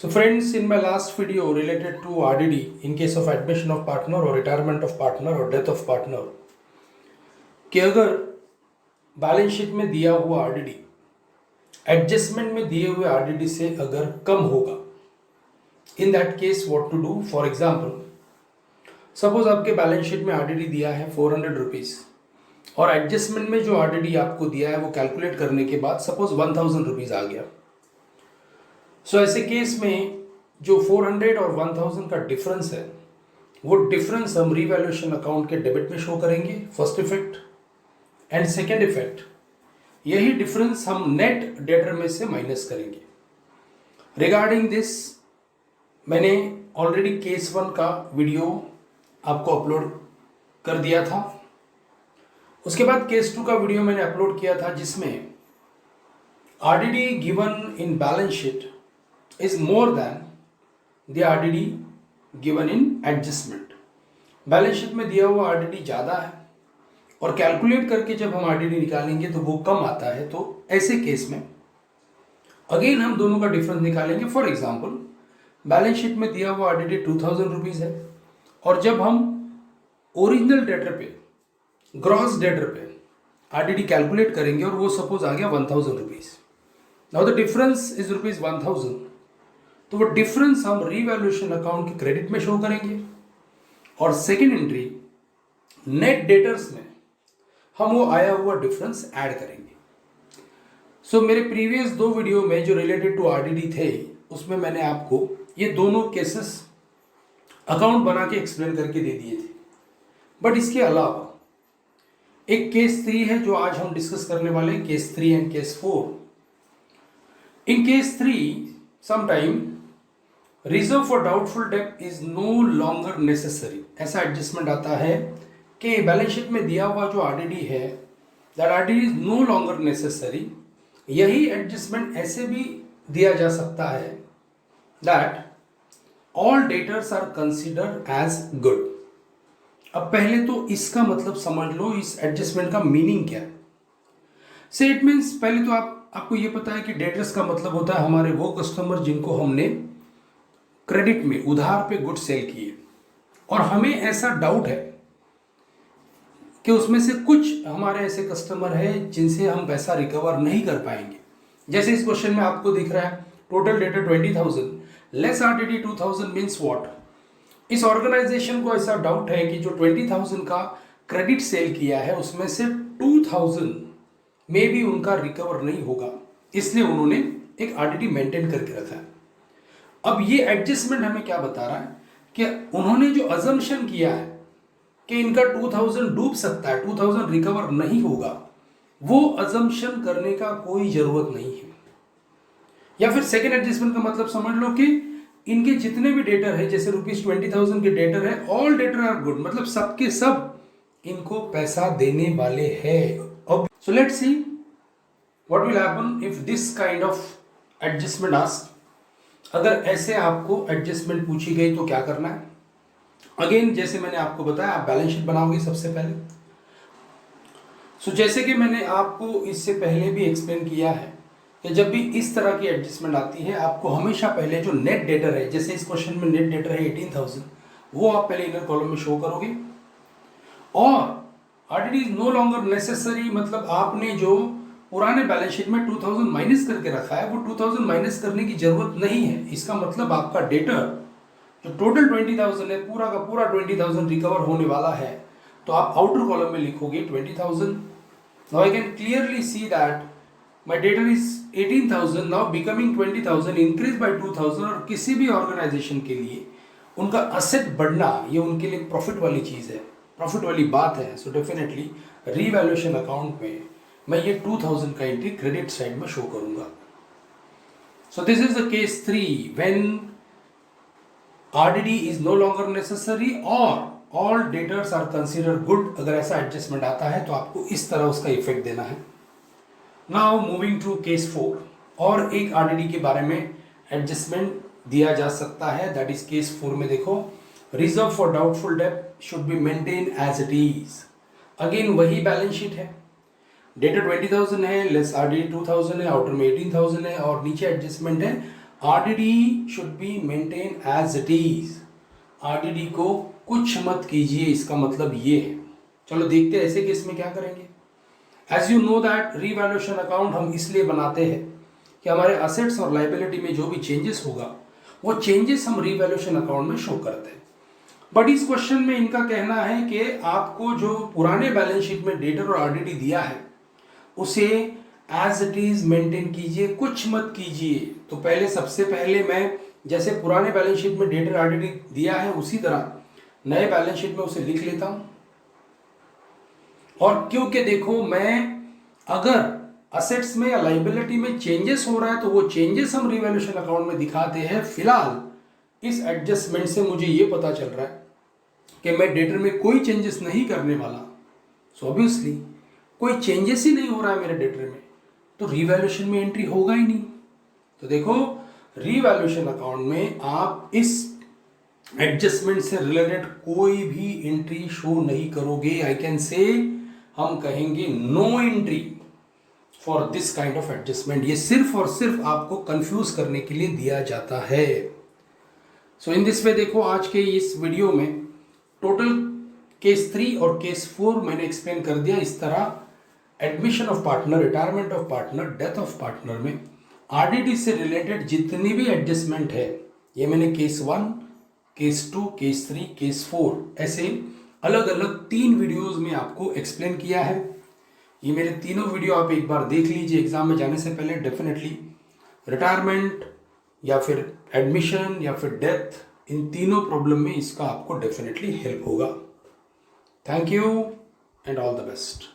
So friends, in my last video related to RDD in case of admission of partner or retirement of partner or death of partner, कि अगर balance sheet में दिया हुआ RDD adjustment में दिए हुए RDD से अगर कम होगा, in that case what to do. For example, suppose आपके बैलेंस शीट में RDD दिया है 400 रुपीज़ और एडजस्टमेंट में जो RDD आपको दिया है वो कैलकुलेट करने के बाद सपोज 1000 रुपीज़ आ गया. सो ऐसे केस में जो 400 और 1000 का डिफरेंस है वो डिफरेंस हम रीवैल्यूएशन अकाउंट के डेबिट में शो करेंगे, first effect. And second effect, यही डिफरेंस हम नेट डेटर में से माइनस करेंगे. रिगार्डिंग दिस मैंने ऑलरेडी केस 1 का वीडियो आपको अपलोड कर दिया था. उसके बाद केस 2 का वीडियो मैंने अपलोड किया था जिसमें RDD given in balance sheet is more than the RDD given in adjustment. Balance sheet में दिया हुआ RDD ज़्यादा है और कैलकुलेट करके जब हम RDD निकालेंगे तो वो कम आता है. तो ऐसे केस में अगेन हम दोनों का डिफरेंस निकालेंगे. फॉर एग्जाम्पल, बैलेंस शीट में दिया हुआ RDD 2000 रुपीज़ है और जब हम ओरिजिनल डेटर पे, ग्रॉस डेटर पे RDD कैलकुलेट करेंगे और वो सपोज आ गया 1000 rupees. Now the difference is rupees 1000. तो वो डिफरेंस हम रीवैल्यूएशन अकाउंट के क्रेडिट में शो करेंगे और सेकेंड एंट्री नेट डेटर्स में हम वो आया हुआ डिफरेंस ऐड करेंगे. सो मेरे प्रीवियस 2 वीडियो में जो रिलेटेड टू RDD थे उसमें मैंने आपको ये दोनों केसेस अकाउंट बना के एक्सप्लेन करके दे दिए थे. बट इसके अलावा एक केस 3 है जो आज हम डिस्कस करने वाले हैं, case 3 and case 4. In case 3 sometime reserve for doubtful debt is no longer necessary. ऐसा एडजस्टमेंट आता है कि बैलेंस शीट में दिया हुआ जो RDD है that RDD is no longer necessary. यही एडजस्टमेंट ऐसे भी दिया जा सकता है that all debtors are considered as good. अब पहले तो इसका मतलब समझ लो, इस एडजस्टमेंट का मीनिंग क्या है. से इट मीन्स, पहले तो आपको ये पता है कि डेटर्स का मतलब होता है हमारे वो कस्टमर जिनको हमने क्रेडिट में, उधार पे गुड सेल किए और हमें ऐसा डाउट है कि उसमें से कुछ हमारे ऐसे कस्टमर हैं जिनसे हम पैसा रिकवर नहीं कर पाएंगे. जैसे इस क्वेश्चन में आपको दिख रहा है total debtor 20,000 less RDD 2000 means what. इस ऑर्गेनाइजेशन को ऐसा डाउट है कि जो 20,000 का क्रेडिट सेल किया है उसमें से 2000 में भी उनका रिकवर नहीं होगा, इसलिए उन्होंने एक RDD मेंटेन करके रखा है. अब ये एडजस्टमेंट हमें क्या बता रहा है कि उन्होंने जो अजम्पशन किया है कि इनका 2000 डूब सकता है, 2000 रिकवर नहीं होगा, वो अजम्पशन करने का कोई जरूरत नहीं है. या फिर सेकेंड एडजस्टमेंट का मतलब समझ लो कि इनके जितने भी डेटर है, जैसे ₹20,000 के डेटर है, ऑल डेटर आर गुड, मतलब सबके सब इनको पैसा देने वाले हैं. अब so let's see what will happen if this kind of adjustment asked. अगर ऐसे आपको एडजस्टमेंट पूछी गई तो क्या करना है. अगेन जैसे मैंने आपको बताया, आप बैलेंस शीट बनाओगे सबसे पहले. सो जैसे कि मैंने आपको इससे पहले भी एक्सप्लेन किया है कि जब भी इस तरह की एडजस्टमेंट आती है आपको हमेशा पहले जो नेट डेटर है, जैसे इस क्वेश्चन में नेट डेटर है 18,000, वो आप पहले इनर कॉलम में शो करोगे. और RDD is no longer necessary, मतलब आपने जो पुराने बैलेंस शीट में 2000 माइनस करके रखा है वो 2000 माइनस करने की जरूरत नहीं है. इसका मतलब आपका डेटर जो टोटल 20,000 है, पूरा का पूरा 20,000 रिकवर होने वाला है. तो आप आउटर कॉलम में लिखोगे 20,000. Now I can clearly see that my debtor is 18,000 now becoming 20,000 increase by 2,000. और किसी भी ऑर्गेनाइजेशन के लिए उनका असेट बढ़ना ये उनके लिए प्रॉफिट वाली चीज़ है, प्रॉफिट वाली बात है. सो डेफिनेटली रीवैल्यूएशन अकाउंट में मैं ये 2000 का एंट्री क्रेडिट साइड में शो करूंगा. So this is the case 3 when RDD is no longer necessary और all debtors are considered good. अगर ऐसा एडजस्टमेंट आता है तो आपको इस तरह उसका इफेक्ट देना है. नाउ मूविंग टू केस 4, और एक RDD के बारे में एडजस्टमेंट दिया जा सकता है, दैट इज केस 4 में देखो, reserve for doubtful debt should be maintain as it is. Again वही बैलेंस शीट है, डेटर 20,000 है, लेस RDD 2000 है, आउटर में 18,000 है और नीचे एडजस्टमेंट है RDD should be maintain as it is. RDD को कुछ मत कीजिए, इसका मतलब ये है। चलो देखते हैं ऐसे केस में क्या करेंगे। As you know that revaluation account हम इसलिए बनाते हैं कि हमारे असेट्स और लाइबिलिटी में जो भी चेंजेस होगा वो चेंजेस हम रीवैल्यूएशन अकाउंट में शो करते हैं। बट इस क्वेश्चन में इनका कहना है कि आपको जो पुराने बैलेंस शीट में डेटर और आरडीडी दिया है उसे एज इट इज मेंटेन कीजिए, कुछ मत कीजिए। तो पहले सबसे पहले मैं जैसे पुराने बैलेंस शीट में डेटर आरडीडी दिया है उसी तरह नए बैलेंस शीट में उसे लिख लेता हूं। और क्योंकि देखो मैं अगर असेट्स में या लाइबिलिटी में चेंजेस हो रहा है तो वो चेंजेस हम रिवैल्यूएशन अकाउंट में दिखाते हैं। फिलहाल इस एडजस्टमेंट से मुझे ये पता चल रहा है कि मैं डेटर में कोई चेंजेस नहीं करने वाला। सो ऑब्वियसली कोई चेंजेस ही नहीं हो रहा है मेरे डेटर में, तो रिवैल्यूएशन में एंट्री होगा ही नहीं। तो देखो रिवैल्यूएशन अकाउंट में आप इस एडजस्टमेंट से रिलेटेड कोई भी एंट्री शो नहीं करोगे। आई कैन से हम कहेंगे no entry for this kind of adjustment. ये सिर्फ और सिर्फ आपको कंफ्यूज करने के लिए दिया जाता है। सो इन दिस वे देखो आज के इस वीडियो में टोटल केस 3 और केस 4 मैंने एक्सप्लेन कर दिया। इस तरह admission of partner, retirement of partner, death of partner में आरडीडी से रिलेटेड जितनी भी एडजस्टमेंट है ये मैंने केस 1, केस 2, केस 3, केस 4 ऐसे अलग अलग 3 वीडियोस में आपको एक्सप्लेन किया है। ये मेरे तीनों वीडियो आप एक बार देख लीजिए एग्जाम में जाने से पहले। डेफिनेटली रिटायरमेंट या फिर एडमिशन या फिर डेथ, इन तीनों प्रॉब्लम में इसका आपको डेफिनेटली हेल्प होगा। Thank you and all the best.